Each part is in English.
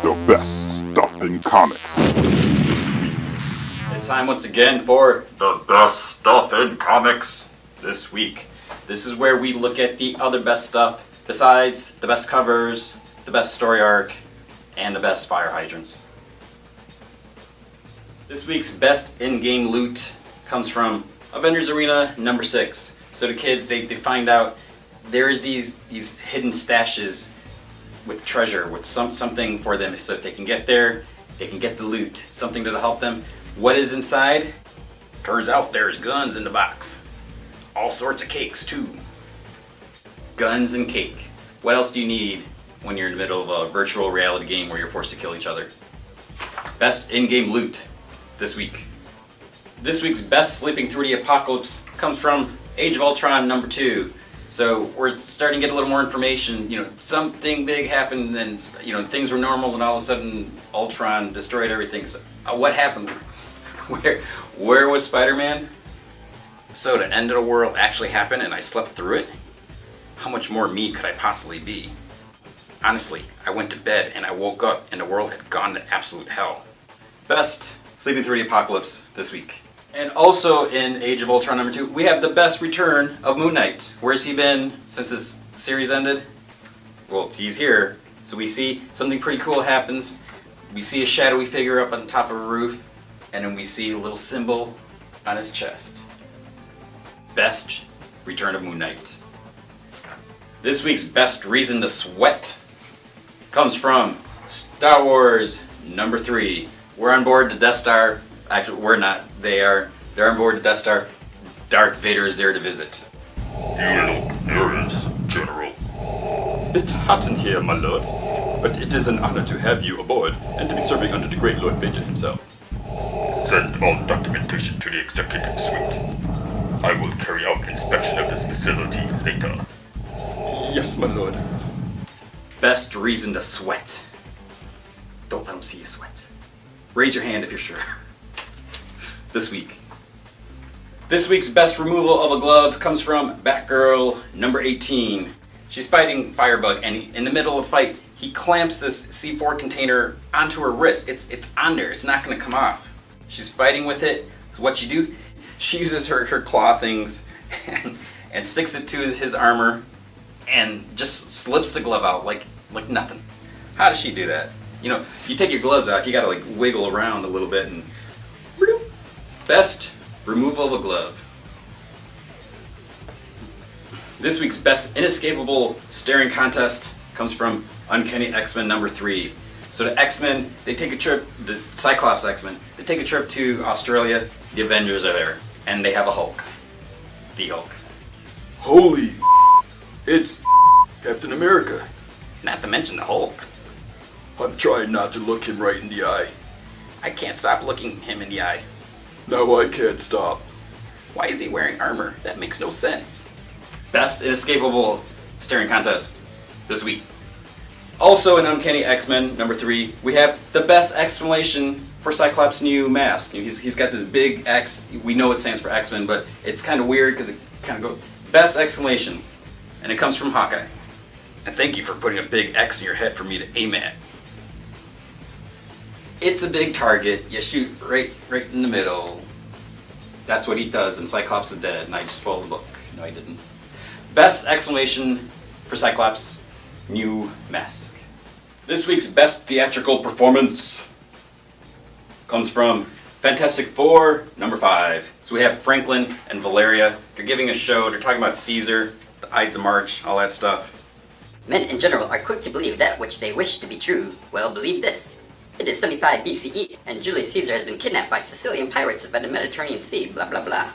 The best stuff in comics this week. It's time once again for the best stuff in comics this week. This is where we look at the other best stuff besides the best covers, the best story arc, and the best fire hydrants. This week's best in-game loot comes from Avengers Arena number 6. So the kids, they find out there's these hidden stashes with treasure, with something for them, so if they can get there, they can get the loot, something that'll help them. What is inside? Turns out there's guns in the box. All sorts of cakes too. Guns and cake. What else do you need when you're in the middle of a virtual reality game where you're forced to kill each other? Best in-game loot this week. This week's best sleeping through the apocalypse comes from Age of Ultron number 2. So we're starting to get a little more information. Something big happened, and things were normal, and all of a sudden Ultron destroyed everything. So what happened? Where was Spider-Man? So the end of the world actually happened, and I slept through it. How much more me could I possibly be? Honestly, I went to bed and I woke up and the world had gone to absolute hell. Best sleeping through the apocalypse this week. And also in Age of Ultron number 2, we have the best return of Moon Knight. Where's he been since his series ended? Well, he's here. So we see something pretty cool happens. We see a shadowy figure up on top of a roof, and then we see a little symbol on his chest. Best return of Moon Knight. This week's best reason to sweat comes from Star Wars number 3. We're on board the Death Star. Actually, we're not. They're on board the Death Star. Darth Vader is there to visit. You look nervous, General. It's hot in here, my lord, but it is an honor to have you aboard and to be serving under the great Lord Vader himself. Send all documentation to the executive suite. I will carry out inspection of this facility later. Yes, my lord. Best reason to sweat. Don't let them see you sweat. Raise your hand if you're sure. This week. This week's best removal of a glove comes from Batgirl number 18. She's fighting Firebug, and in the middle of the fight, he clamps this C4 container onto her wrist. It's on there. It's not going to come off. She's fighting with it. What she do? She uses her claw things and sticks it to his armor and just slips the glove out like nothing. How does she do that? You take your gloves off, you gotta wiggle around a little bit and... Best removal of a glove. This week's best inescapable staring contest comes from Uncanny X-Men number 3. So the X-Men, they take a trip, the Cyclops X-Men, they take a trip to Australia, the Avengers are there, and they have a Hulk. The Hulk. Holy it's Captain America. Not to mention the Hulk. I'm trying not to look him right in the eye. I can't stop looking him in the eye. No, I can't stop. Why is he wearing armor? That makes no sense. Best inescapable staring contest this week. Also in Uncanny X-Men number 3, we have the best explanation for Cyclops' new mask. He's got this big X. We know it stands for X-Men, but it's kind of weird because it kind of goes... Best explanation. And it comes from Hawkeye. And thank you for putting a big X in your head for me to aim at. It's a big target. You shoot right in the middle. That's what he does, and Cyclops is dead, and I just spoiled the book. No, I didn't. Best explanation for Cyclops' new mask. This week's best theatrical performance comes from Fantastic Four number 5. So we have Franklin and Valeria. They're giving a show. They're talking about Caesar, the Ides of March, all that stuff. Men in general are quick to believe that which they wish to be true. Well, believe this. It is 75 BCE, and Julius Caesar has been kidnapped by Sicilian pirates by the Mediterranean Sea, blah blah blah.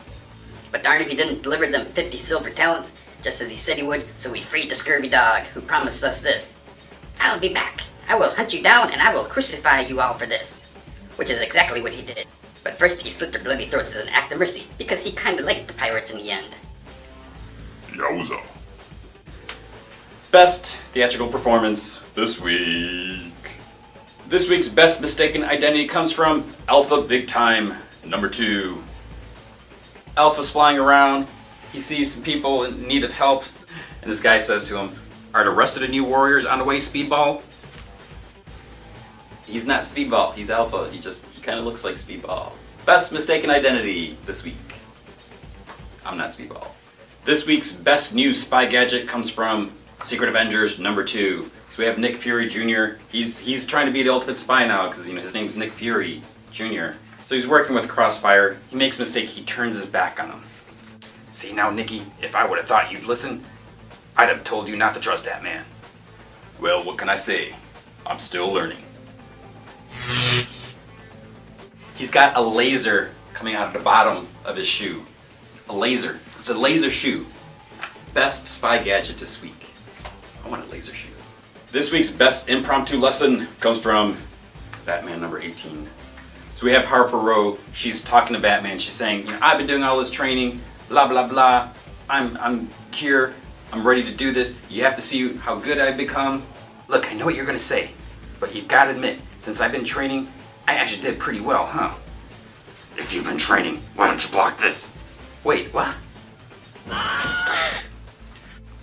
But darn if he didn't deliver them 50 silver talents, just as he said he would, so we freed the scurvy dog, who promised us this. I'll be back. I will hunt you down, and I will crucify you all for this. Which is exactly what he did. But first he slit their bloody throats as an act of mercy, because he kinda liked the pirates in the end. Yowza. Best theatrical performance this week. This week's best mistaken identity comes from Alpha Big Time number 2. Alpha's flying around. He sees some people in need of help, and this guy says to him, "Are the rest of the new warriors on the way, Speedball?" He's not Speedball, he's Alpha. He kind of looks like Speedball. Best mistaken identity this week. I'm not Speedball. This week's best new spy gadget comes from Secret Avengers #2. So we have Nick Fury Jr. He's trying to be the ultimate spy now because his name's Nick Fury Jr. So he's working with Crossfire. He makes a mistake, he turns his back on him. See now, Nicky, if I would have thought you'd listen, I'd have told you not to trust that man. Well, what can I say? I'm still learning. He's got a laser coming out of the bottom of his shoe. A laser. It's a laser shoe. Best spy gadget this week. I want a laser shoe. This week's best impromptu lesson comes from Batman #18. So we have Harper Row. She's talking to Batman. She's saying, I've been doing all this training, blah blah blah. I'm here. I'm ready to do this. You have to see how good I've become. Look, I know what you're gonna say, but you've got to admit, since I've been training, I actually did pretty well, huh? If you've been training, why don't you block this? Wait, what?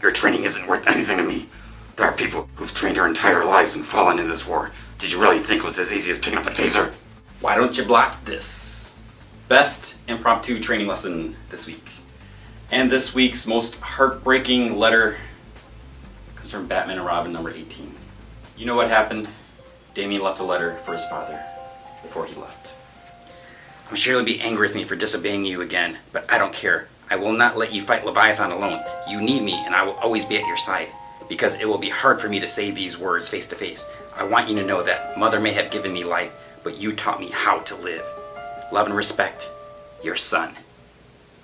Your training isn't worth anything to me. There are people who've trained their entire lives and fallen in this war. Did you really think it was as easy as picking up a taser? Why don't you block this? Best impromptu training lesson this week. And this week's most heartbreaking letter comes from Batman and Robin #18. You know what happened? Damian left a letter for his father before he left. I'm sure you'll be angry with me for disobeying you again, but I don't care. I will not let you fight Leviathan alone. You need me, and I will always be at your side, because it will be hard for me to say these words face to face. I want you to know that Mother may have given me life, but you taught me how to live. Love and respect, your son,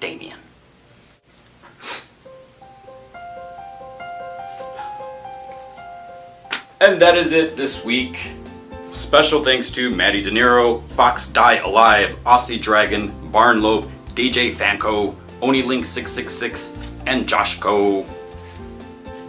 Damian. And that is it this week. Special thanks to Maddie De Niro, Fox Die Alive, Aussie Dragon, Barnloaf, DJ Fanco, OnlyLink666, and Joshko.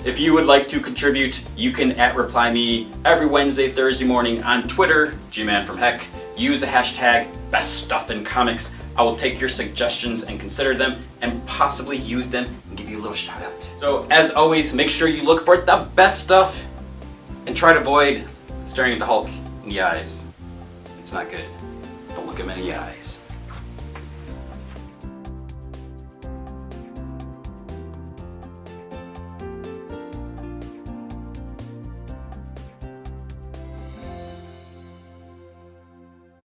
If you would like to contribute, you can @reply me every Wednesday, Thursday morning on Twitter, GManFromHeck. Use the hashtag BestStuffInComics. I will take your suggestions and consider them and possibly use them and give you a little shout out. So as always, make sure you look for the best stuff and try to avoid staring at the Hulk in the eyes. It's not good. Don't look him in the eye.